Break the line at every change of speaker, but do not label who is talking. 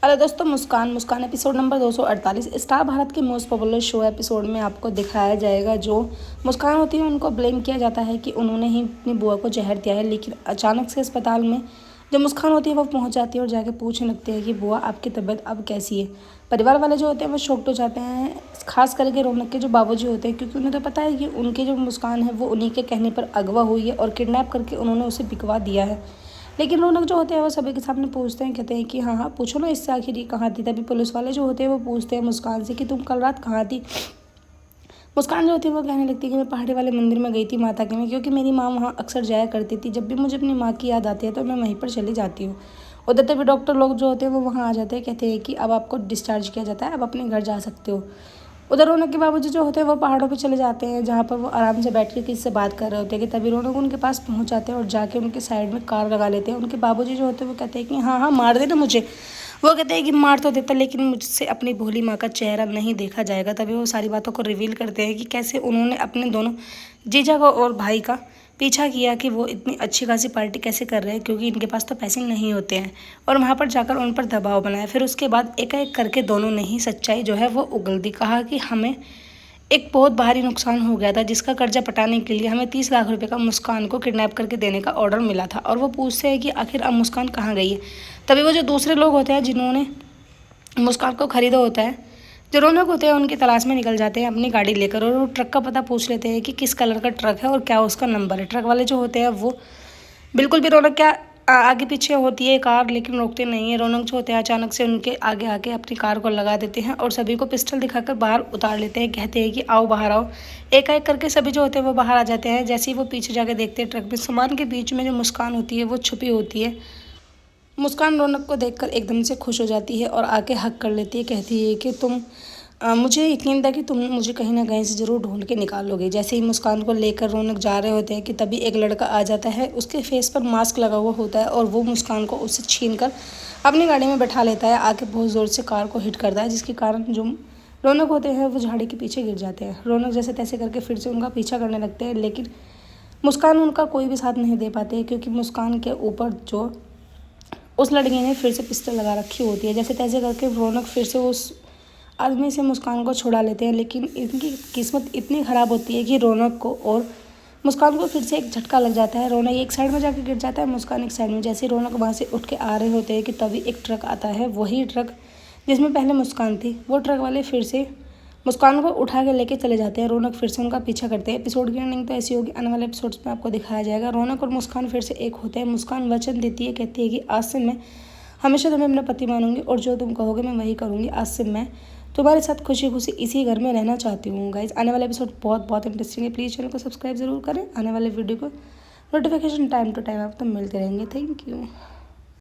अरे दोस्तों, मुस्कान मुस्कान episode number 248 star Bharat के मोस्ट पॉपुलर शो एपिसोड में आपको दिखाया जाएगा। जो मुस्कान होती है उनको ब्लेम किया जाता है कि उन्होंने ही अपनी बुआ को जहर दिया है, लेकिन अचानक से अस्पताल में जो मुस्कान होती है वो पहुंच जाती है और जाके पूछने लगती है कि बुआ आपकी तबीयत अब कैसी है। परिवार वाले जो होते हैं वो शॉक्ड हो जाते हैं, खास करके रौनक के जो बाबूजी होते हैं, क्योंकि उन्हें तो पता है कि उनके जो मुस्कान है वो उन्हीं के कहने पर अगवा हुई है और किडनैप करके उन्होंने उसे बिकवा दिया है। लेकिन रौनक जो होते हैं वो सभी के सामने पूछते हैं, कहते हैं कि हाँ हाँ पूछो ना, इससे आखिर ये कहाँ थी। तभी पुलिस वाले जो होते हैं वो पूछते हैं मुस्कान से कि तुम कल रात कहाँ थी। मुस्कान जो होती है वो कहने लगती है कि मैं पहाड़ी वाले मंदिर में गई थी माता के में, क्योंकि मेरी माँ वहाँ अक्सर जाया करती थी। जब भी मुझे अपनी माँ की याद आती है तो मैं वहीं पर चली जाती हूँ। उधर तभी डॉक्टर लोग जो होते हैं वो वहाँ आ जाते हैं, कहते हैं कि अब आपको डिस्चार्ज किया जाता है, अब अपने घर जा सकते हो। उधर रौनक के बाबूजी जो होते हैं वो पहाड़ों पे चले जाते हैं, जहाँ पर वो आराम से बैठ के किसी से बात कर रहे होते हैं कि तभी रौनक उनके पास पहुँच जाते हैं और जाके उनके साइड में कार लगा लेते हैं। उनके बाबूजी जो होते हैं वो कहते हैं कि हाँ हाँ मार देना मुझे। वो कहते हैं कि मार तो देता, लेकिन मुझसे अपनी भोली माँ का चेहरा नहीं देखा जाएगा। तभी वो सारी बातों को रिवील करते हैं कि कैसे उन्होंने अपने दोनों जीजा को और भाई का पीछा किया कि वो इतनी अच्छी खासी पार्टी कैसे कर रहे हैं, क्योंकि इनके पास तो पैसे नहीं होते हैं, और वहाँ पर जाकर उन पर दबाव बनाया। फिर उसके बाद एक एक करके दोनों ने ही सच्चाई जो है वो उगल दी। कहा कि हमें एक बहुत भारी नुकसान हो गया था, जिसका कर्जा पटाने के लिए हमें 30 लाख रुपए का मुस्कान को किडनैप करके देने का ऑर्डर मिला था। और वो पूछते हैं कि आखिर अब मुस्कान कहाँ गई है। तभी वो जो दूसरे लोग होते हैं जिन्होंने मुस्कान को खरीदा होता है, जो रौनक होते हैं, उनकी तलाश में निकल जाते हैं अपनी गाड़ी लेकर, और वो ट्रक का पता पूछ लेते हैं कि किस कलर का ट्रक है और क्या उसका नंबर है। ट्रक वाले जो होते हैं वो बिल्कुल भी रौनक क्या आगे पीछे होती है कार, लेकिन रोकते नहीं है। रौनक जो होते हैं अचानक से उनके आगे आके अपनी कार को लगा देते हैं और सभी को पिस्टल दिखाकर बाहर उतार लेते हैं। कहते हैं कि आओ बाहर आओ। एक एक करके सभी जो होते हैं वो बाहर आ जाते हैं। जैसे ही वो पीछे जाके देखते हैं, ट्रक में सामान के बीच में जो मुस्कान होती है वो छुपी होती है। मुस्कान रौनक को देखकर एकदम से खुश हो जाती है और आके हक कर लेती है। कहती है कि मुझे यकीन था कि तुम मुझे कहीं ना कहीं से ज़रूर ढूंढ के निकालोगे। जैसे ही मुस्कान को लेकर रौनक जा रहे होते हैं कि तभी एक लड़का आ जाता है। उसके फेस पर मास्क लगा हुआ होता है और वो मुस्कान को उससे छीन कर अपनी गाड़ी में बैठा लेता है। आके बहुत ज़ोर से कार को हिट करता है, जिसके कारण जो रौनक होते हैं वो झाड़ी के पीछे गिर जाते हैं। रौनक जैसे तैसे करके फिर से उनका पीछा करने लगते हैं, लेकिन मुस्कान उनका कोई भी साथ नहीं दे पाते, क्योंकि मुस्कान के ऊपर जो उस लड़की ने फिर से पिस्टल लगा रखी होती है। जैसे तैसे करके रौनक फिर से उस आदमी से मुस्कान को छुड़ा लेते हैं, लेकिन इनकी किस्मत इतनी ख़राब होती है कि रौनक को और मुस्कान को फिर से एक झटका लग जाता है। रौनक एक साइड में जाकर गिर जाता है, मुस्कान एक साइड में। जैसे रौनक वहाँ से उठ के आ रहे होते हैं कि तभी एक ट्रक आता है, वही ट्रक जिसमें पहले मुस्कान थी। वो ट्रक वाले फिर से मुस्कान को उठा के लेके चले जाते हैं। रौनक फिर से उनका पीछा करते हैं। एपिसोड की एंडिंग तो ऐसी होगी, आने वाले एपिसोड्स में आपको दिखाया जाएगा। रौनक और मुस्कान फिर से एक होते हैं। मुस्कान वचन देती है, कहती है कि आज से मैं हमेशा तुम्हें अपना पति मानूंगी और जो तुम कहोगे मैं वही करूँगी। आज से मैं तुम्हारे साथ खुशी खुशी इसी घर में रहना चाहती हूँ। गाइज, आने वाला एपिसोड बहुत बहुत इंटरेस्टिंग है। प्लीज़ चैनल को सब्सक्राइब जरूर करें। आने वाले वीडियो को नोटिफिकेशन टाइम टू टाइम आपको मिलते रहेंगे। Thank you.